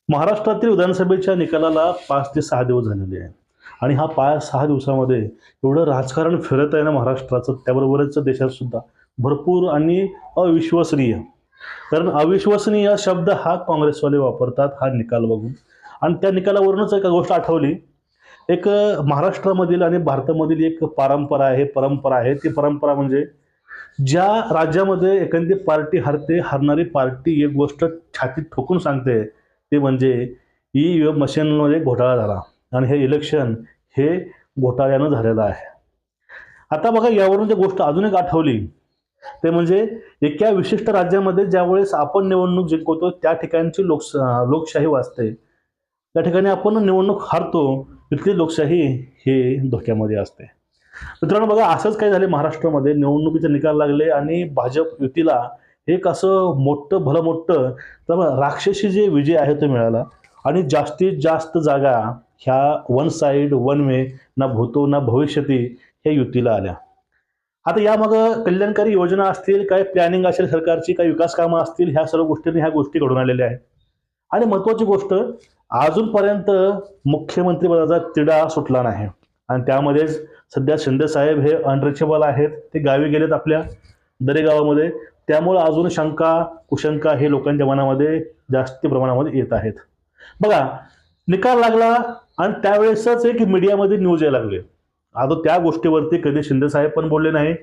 महाराष्ट्रातील विधानसभेच्या निकालाला 5 ते 6 दिवस झालेले आहेत आणि हा 5-6 दिवसामध्ये एवढं राजकारण फिरत आहे ना महाराष्ट्राचं, त्याबरोबरच देशात सुद्धा भरपूर आणि अविश्वसनीय. कारण अविश्वसनीय शब्द हा काँग्रेसवाले वापरतात हा निकाल बघून. आणि त्या निकालावरूनच एक गोष्ट आठवली. एक महाराष्ट्रामधील आणि भारतामधील एक परंपरा आहे. ती परंपरा म्हणजे ज्या राज्यामध्ये एखादी पार्टी हरते, हरणारी पार्टी एक गोष्ट छातीत ठोकून सांगते, ते म्हणजे ईव्हीएम मशीनमध्ये घोटाळा झाला आणि हे इलेक्शन हे घोटाळ्यानं झालेलं आहे. आता बघा यावरून जी गोष्ट अजून एक आठवली, ते म्हणजे एका विशिष्ट राज्यामध्ये ज्यावेळेस आपण निवडणूक जिंकवतो त्या ठिकाणची लोकशाही वाचते, त्या ठिकाणी आपण निवडणूक हारतो, तिथली लोकशाही हे धोक्यामध्ये असते. मित्रांनो बघा असंच काय झाले महाराष्ट्रामध्ये निवडणुकीचे निकाल लागले आणि भाजप युतीला एक असं मोठं मोठं तर राक्षसी जे विजय आहे तो मिळाला आणि जास्तीत जास्त जागा ह्या वन साइड वन वे ना भूतो ना भविष्यती ह्या युतीला आल्या. आता यामागं कल्याणकारी योजना असतील, काय प्लॅनिंग असेल सरकारची, काही विकास कामं असतील, ह्या सर्व गोष्टींनी ह्या गोष्टी घडून आलेल्या आहेत. आणि महत्त्वाची गोष्ट, अजूनपर्यंत मुख्यमंत्रीपदाचा तिढा सुटला नाही आणि त्यामध्येच सध्या शिंदे साहेब हे अनरिचेबल आहेत. ते गावी गेलेत आपल्या दरेगावामध्ये. त्यामुळे अजून शंका कुशंका हे लोकांच्या मनामध्ये जास्त प्रमाणामध्ये येत आहेत. बघा निकाल लागला आणि त्यावेळेसच एक मीडियामध्ये न्यूज यायला लागले. आता त्या गोष्टीवरती कधी शिंदे साहेब पण बोलले नाही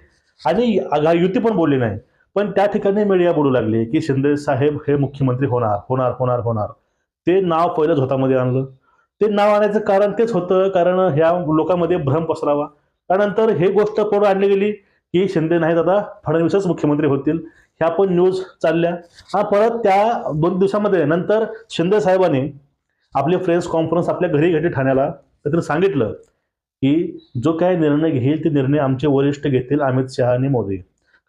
आणि युती पण बोलली नाही, पण त्या ठिकाणी मीडिया बोलू लागले की शिंदे साहेब हे मुख्यमंत्री होणार होणार होणार होणार. ते नाव पहिलं झोतामध्ये आणलं. ते नाव आणायचं कारण तेच होतं, कारण ह्या लोकांमध्ये भ्रम पसरावा. त्यानंतर हे गोष्ट पुढे आणली गेली की शिंदे नाहीत, आता फडणवीसच मुख्यमंत्री होतील. ह्या पण न्यूज चालल्या. हा परत त्या 2 दिवसामध्ये नंतर शिंदे साहेबांनी आपली प्रेस कॉन्फरन्स आपल्या घरी घेतली ठाण्याला. तर त्यांनी सांगितलं की जो काय निर्णय घेईल ते निर्णय आमचे वरिष्ठ घेतील, अमित शहा आणि मोदी.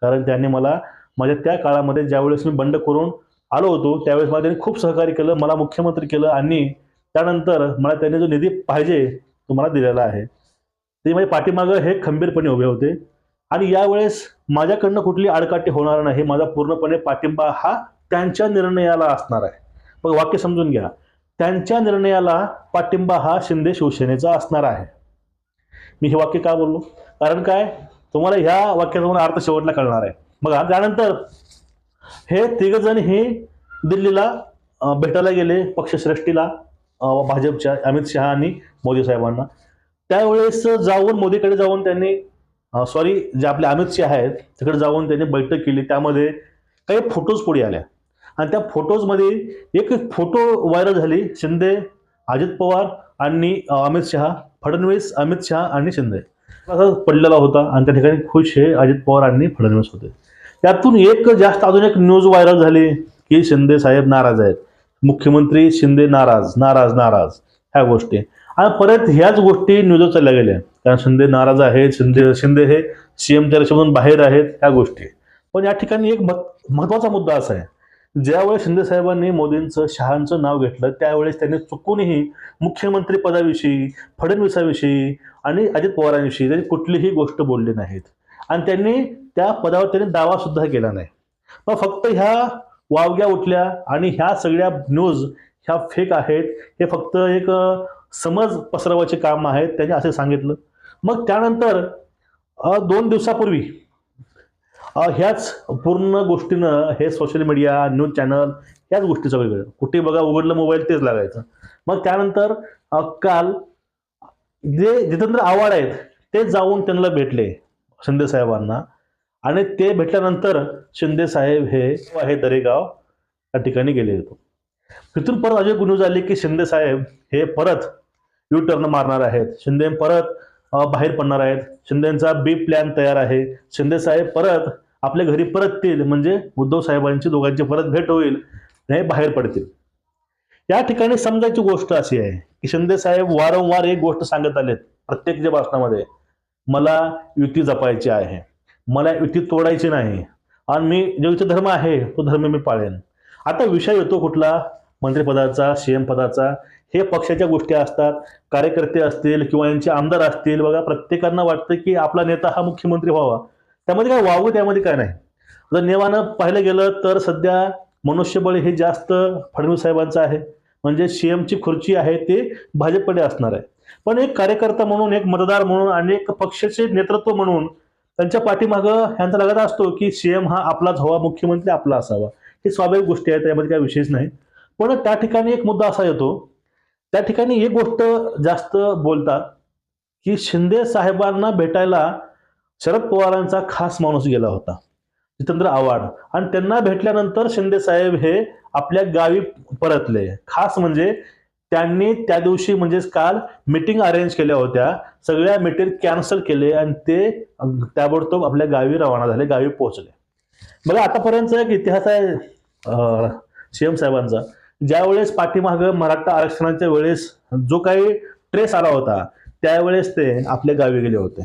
कारण त्यांनी मला माझ्या त्या काळामध्ये ज्यावेळेस मी बंड करून आलो होतो त्यावेळेस मला त्यांनी खूप सहकार्य केलं, मला मुख्यमंत्री केलं आणि त्यानंतर मला त्यांनी जो निधी पाहिजे तो मला दिलेला आहे. ते माझ्या पाठीमागं हे खंबीरपणे उभे होते आणि यावेळेस माझ्याकडनं कुठली आडकाठी होणार नाही. माझा पूर्णपणे पाठिंबा हा त्यांच्या निर्णयाला असणार आहे. मग वाक्य समजून घ्या, त्यांच्या निर्णयाला पाठिंबा हा शिंदे शिवसेनेचा असणार आहे. मी हे वाक्य का बोललो, कारण काय तुम्हाला ह्या वाक्याचा अर्थ शेवटला कळणार आहे. मग त्यानंतर हे तिघजण हे दिल्लीला भेटायला गेले पक्षश्रेष्ठीला, भाजपच्या अमित शहा आणि मोदी साहेबांना. त्यावेळेस जाऊन मोदीकडे जाऊन त्यांनी जे आपले अमित शहा आहेत तिकडे जाऊन त्यांनी बैठक केली. त्यामध्ये काही फोटोज पुढे आल्या आणि त्या फोटोजमध्ये एक फोटो व्हायरल झाली, शिंदे, अजित पवार आणि अमित शहा, फडणवीस, अमित शहा आणि शिंदे असा पडलेला होता आणि त्या ठिकाणी खुश हे अजित पवार आणि फडणवीस होते. त्यातून एक जास्त अजून एक न्यूज व्हायरल झाली की शिंदे साहेब नाराज आहेत, मुख्यमंत्री शिंदे नाराज नाराज नाराज, ह्या गोष्टी. आणि परत ह्याच गोष्टी न्यूज चालल्या गेल्या, कारण शिंदे नाराज आहेत, शिंदे हे सीएम चर्चेमधून बाहेर आहेत, ह्या गोष्टी. पण या ठिकाणी एक महत्वाचा मुद्दा असा आहे, ज्यावेळेस शिंदे साहेबांनी मोदींचं शहांचं नाव घेतलं त्यावेळेस त्यांनी चुकूनही मुख्यमंत्री पदाविषयी, फडणवीसाविषयी आणि अजित पवारांविषयी त्यांनी कुठलीही गोष्ट बोलली नाहीत आणि त्यांनी त्या पदावर त्यांनी दावा सुद्धा केला नाही. मग फक्त ह्या वावग्या उठल्या आणि ह्या सगळ्या न्यूज ह्या फेक आहेत, हे फक्त एक समज पसरवायचे काम आहेत, त्यांनी असे सांगितलं. मग त्यानंतर 2 दिवसापूर्वी ह्याच पूर्ण गोष्टीनं हे सोशल मीडिया, न्यूज चॅनल ह्याच गोष्टी सगळीकडे कुठे बघा उघडलं मोबाईल तेच लागायचं. मग त्यानंतर काल जे जितेंद्र आव्हाड आहेत ते जाऊन त्यांना भेटले शिंदे साहेबांना आणि ते भेटल्यानंतर शिंदे साहेब हे दरेगाव त्या ठिकाणी गेले होते. तिथून परत अजून न्यूज आली की शिंदे साहेब हे परत यू टर्न मारणार आहेत, शिंदे परत बाहेर पडणार आहेत, शिंदेचा बी प्लॅन तयार आहे, शिंदे साहेब परत आपल्या घरी परततील, म्हणजे उद्धव साहेबांची दोघांची परत भेट होईल, हे बाहेर पडतील. या ठिकाणी समजायची गोष्ट अशी आहे की शिंदे साहेब वारंवार एक गोष्ट सांगत आलेत प्रत्येक भाषणामध्ये, मला युती जपायची आहे, मला युती तोडायची नाही आणि मी जो युती धर्म आहे तो धर्म मी पाळेन. आता विषय येतो कुठला, मंत्रिपदाचा, सीएम पदाचा. हे पक्षाच्या गोष्टी असतात, कार्यकर्ते असतील किंवा यांचे आमदार असतील, बघा प्रत्येकांना वाटतं की आपला नेता हा मुख्यमंत्री व्हावा. त्यामध्ये काय व्हावं, त्यामध्ये काय नाही. जर नियमानं पाहिलं गेलं तर सध्या मनुष्यबळ हे जास्त फडणवीस साहेबांचं आहे, म्हणजे सीएमची खुर्ची आहे ते भाजपकडे असणार आहे. पण एक कार्यकर्ता म्हणून, एक मतदार म्हणून आणि एक पक्षाचे नेतृत्व म्हणून त्यांच्या पाठीमागं ह्यांचा लागत असतो की सीएम हा आपलाच हवा, मुख्यमंत्री आपला असावा. ही स्वाभाविक गोष्टी आहेत, त्यामध्ये काही विशेष नाही. पण त्या ठिकाणी एक मुद्दा असा येतो, त्या ठिकाणी एक गोष्ट जास्त बोलतात की शिंदे साहेबांना भेटायला शरद पवारांचा खास माणूस गेला होता, जितेंद्र आव्हाड. आणि त्यांना भेटल्यानंतर शिंदे साहेब हे आपल्या गावी परतले. खास म्हणजे त्यांनी त्या दिवशी म्हणजेच काल मीटिंग अरेंज केल्या होत्या, सगळ्या मीटिंग कॅन्सल केले आणि ते ताबडतोब आपल्या गावी रवाना झाले, गावी पोहोचले. बघा आतापर्यंतचा एक इतिहास आहे सीएम साहेबांचा. ज्यावेळेस पाठीमागं मराठा आरक्षणाच्या वेळेस जो काही ट्रेस आला होता, त्यावेळेस ते आपल्या गावी गेले होते.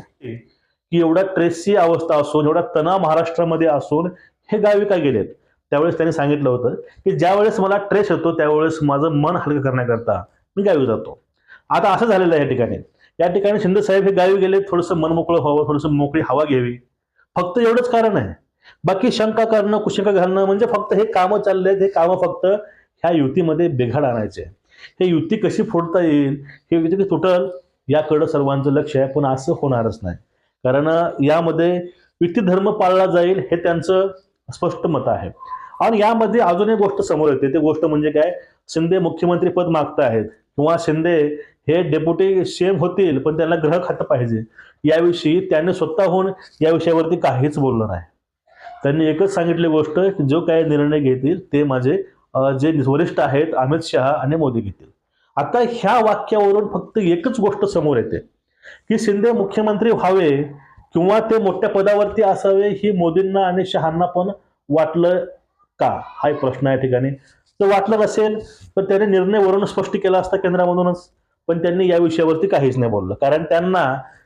की एवढ्या ट्रेसची अवस्था असून, एवढा तणाव महाराष्ट्रामध्ये असून हे गावी काय गेलेत? त्यावेळेस त्यांनी सांगितलं होतं की ज्यावेळेस मला ट्रेस येतो त्यावेळेस माझं मन हलकं करण्याकरता मी गावी जातो. आता असं झालेलं आहे या ठिकाणी शिंदे साहेब हे गावी गेले, थोडंसं मन मोकळं व्हावं, थोडंसं मोकळी हवा घ्यावी, फक्त एवढंच कारण आहे. बाकी शंका करणं, कुशंका घालणं म्हणजे फक्त हे कामं चालले आहेत, हे कामं फक्त ह्या युतीमध्ये बिघाड आणायचे. हे युती कशी फोडता येईल, हे युती तुटल याकडं सर्वांचं लक्ष आहे. पण असं होणारच नाही, कारण यामध्ये युती धर्म पाळला जाईल हे त्यांचं स्पष्ट मत आहे. आणि यामध्ये अजून एक गोष्ट समोर येते, ती गोष्ट म्हणजे काय, शिंदे मुख्यमंत्री पद मागतायत किंवा शिंदे हे डेप्युटी सीएम होतील पण त्यांना गृह खातं पाहिजे. याविषयी त्यांनी स्वतःहून या विषयावरती काहीच बोललं नाही. त्यांनी एकच सांगितली गोष्ट की जो काही निर्णय घेतील ते माझे जे वरिष्ठ आहेत अमित शहा आणि मोदी घेतील. आता ह्या वाक्यावरून फक्त एकच गोष्ट समोर येते की शिंदे मुख्यमंत्री व्हावे किंवा ते मोठ्या पदावरती असावे ही मोदींना आणि शहांना पण वाटलं का, हा एक प्रश्न आहे या ठिकाणी. तर वाटलं नसेल तर त्याने निर्णय वरून स्पष्ट केला असता केंद्रामधूनच, पण त्यांनी या विषयावरती काहीच नाही बोललं, कारण त्यांना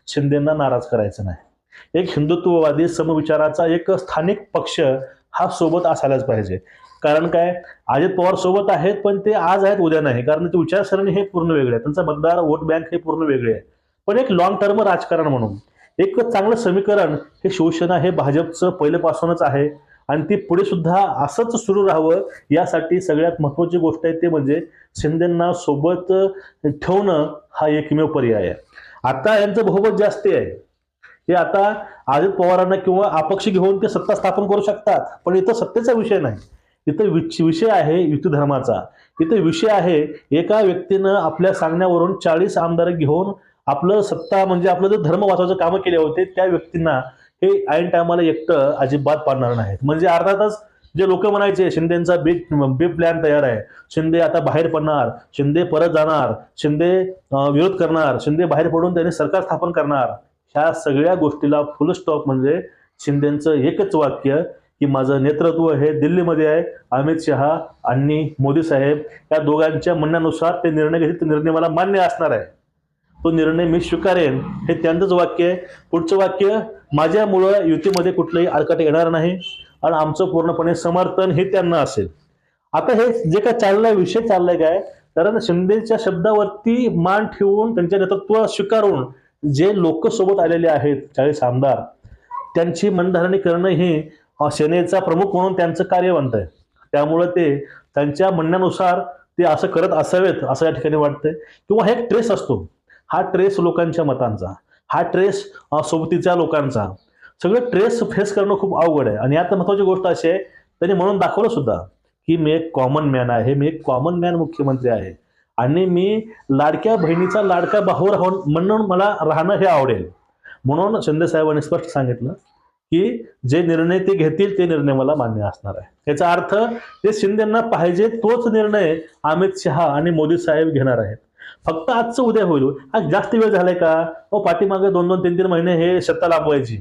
शिंदेंना नाराज करायचं नाही. एक हिंदुत्ववादी समविचाराचा एक स्थानिक पक्ष हा सोबत असायलाच पाहिजे. कारण काय, अजित पवार सोबत आहेत पण ते आज आहेत उद्या नाही, कारण ते विचारसरणी हे पूर्ण वेगळे आहे, त्यांचा मतदार वोट बँक हे पूर्ण वेगळे आहे. पण एक लॉंग टर्म राजकारण म्हणून एक चांगलं समीकरण हे शिवसेना हे भाजपचं पहिल्यापासूनच आहे आणि ती पुढे सुद्धा असंच सुरू राहावं यासाठी सगळ्यात महत्त्वाची गोष्ट आहे ते म्हणजे शिंदेंना सोबत ठेवणं हा एकमेव पर्याय आहे. आता यांचं बहुमत जास्त आहे, हे आता अजित पवारांना किंवा अपक्ष घेऊन ते सत्ता स्थापन करू शकतात. पण इथं सत्तेचा विषय नाही, इथं विषय आहे युती धर्माचा. इथं विषय आहे एका व्यक्तीनं आपल्या सांगण्यावरून 40 आमदार घेऊन आपलं सत्ता म्हणजे आपलं जे धर्म वाचवायचं कामं केले होते त्या व्यक्तींना हे ऐन टायमाला एकटं अजिबात पाडणार नाहीत. म्हणजे अर्थातच जे लोक म्हणायचे शिंदेचा बिग प्लॅन तयार आहे, शिंदे आता बाहेर पडणार, शिंदे परत जाणार, शिंदे विरोध करणार, शिंदे बाहेर पडून त्यांनी सरकार स्थापन करणार, ह्या सगळ्या गोष्टीला फुल स्टॉप म्हणजे शिंदेचं एकच वाक्य की माझं नेतृत्व हे दिल्लीमध्ये आहे, अमित शहा आणि मोदी साहेब या दोघांच्या म्हणण्यानुसार ते निर्णय घेतील, ते निर्णय मला मान्य असणार आहे, तो निर्णय मी स्वीकारेन, हे त्यांचंच वाक्य आहे. पुढचं वाक्य, माझ्यामुळं युतीमध्ये कुठलंही आडकाठ येणार नाही आणि आमचं पूर्णपणे समर्थन हे त्यांना असेल. आता हे जे काय चाललंय, विषय चाललाय काय, कारण शिंदेच्या शब्दावरती मान ठेवून त्यांच्या नेतृत्व स्वीकारून जे लोक सोबत आलेले आहेत 40 आमदार, त्यांची मनधरणी करणं हे सेनेचा प्रमुख म्हणून त्यांचं कार्य बनतंय. त्यामुळे ते त्यांच्या म्हणण्यानुसार ते असं करत असावेत असं या ठिकाणी वाटतंय. किंवा हे एक ट्रेस असतो, हा ट्रेस लोकांच्या मतांचा, हा ट्रेस सोबतीच्या लोकांचा, सगळं ट्रेस फेस करणं खूप अवघड आहे. आणि यात महत्वाची गोष्ट अशी आहे, त्यांनी म्हणून दाखवलं सुद्धा की मी एक कॉमन मॅन आहे, मी एक कॉमन मॅन मुख्यमंत्री आहे आणि मी लाडक्या बहिणीचा लाडका भाऊ म्हणून मला राहणं हे आवडेल. म्हणून शिंदे साहेबांनी स्पष्ट सांगितलं की जे निर्णय ते घेतील ते निर्णय मला मान्य असणार आहे. याचा अर्थ ते शिंदेंना पाहिजे तोच निर्णय अमित शहा आणि मोदी साहेब घेणार आहेत. फक्त आजचं उद्या होईल, आज जास्त वेळ झालाय का, पाठीमागे 2-2, 3-3 महिने हे सत्ता लाभवायची.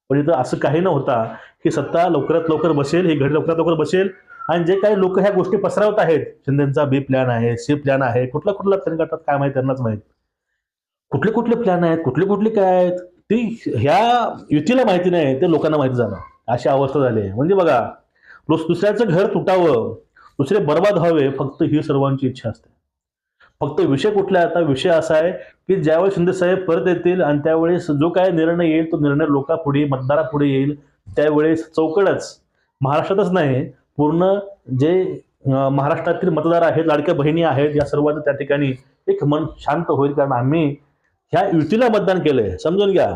पण इथं असं काही न होता ही सत्ता लवकरात लवकर बसेल, ही घडी लवकरात लवकर बसेल. आणि जे काही लोक ह्या गोष्टी पसरवत आहेत, शिंदेचा बी प्लॅन आहे, सी प्लॅन आहे, कुठला त्यांनी करतात काय माहिती, त्यांनाच माहित कुठले कुठले प्लॅन आहेत, कुठले काय आहेत, ती ह्या युतीला माहिती नाही, ते लोकांना माहिती झालं. अशी अवस्था झाली आहे. म्हणजे बघा, दुसऱ्याचं घर तुटावं, दुसरे बर्बाद व्हावे, फक्त ही सर्वांची इच्छा असते. फक्त विषय कुठला आहे, आता विषय असा आहे की ज्यावेळेस शिंदे साहेब परत येतील आणि त्यावेळेस जो काय निर्णय येईल तो निर्णय लोकांपुढे, मतदारापुढे येईल. त्यावेळेस चौकडच महाराष्ट्रातच नाही, पूर्ण जे महाराष्ट्रातील मतदार आहेत, लाडक्या बहिणी आहेत, या सर्वांचं त्या ठिकाणी एक मन शांत होईल, कारण आम्ही ह्या युतीला मतदान केलंय. समजून घ्या.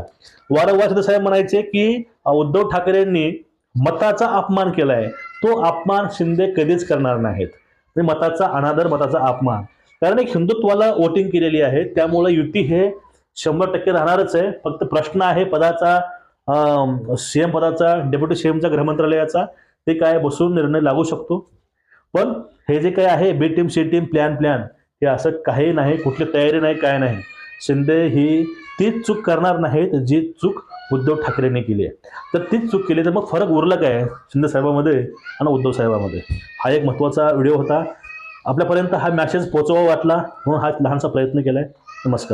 वारंवार शिंदे साहेब म्हणायचे की उद्धव ठाकरेंनी मताचा अपमान केलाय. तो अपमान शिंदे कधीच करणार नाहीत. मताचा अनादर, मताचा अपमान, कारण एक हिंदुत्वाला वोटिंग केलेली आहे. त्यामुळे युती हे 100% राहणारच आहे. फक्त प्रश्न आहे पदाचा, सीएम पदाचा, डेप्युटी सीएमचा, गृहमंत्रालयाचा. ते काय बसून निर्णय लागू शकतो. पण हे जे काही आहे बी टीम सी टीम प्लॅन हे असं काही नाही, कुठली तयारी नाही, काय नाही. शिंदे ही तीच चूक करणार नाहीत जी चूक उद्धव ठाकरेंनी केली आहे. तर तीच चूक केली तर मग फरक उरला काय शिंदे साहेबांमध्ये आणि उद्धव साहेबांमध्ये. हा एक महत्त्वाचा व्हिडिओ होता. आपल्यापर्यंत हा मॅसेज पोहोचवा वाटला म्हणून हा लहानसा प्रयत्न केलाय. नमस्कार.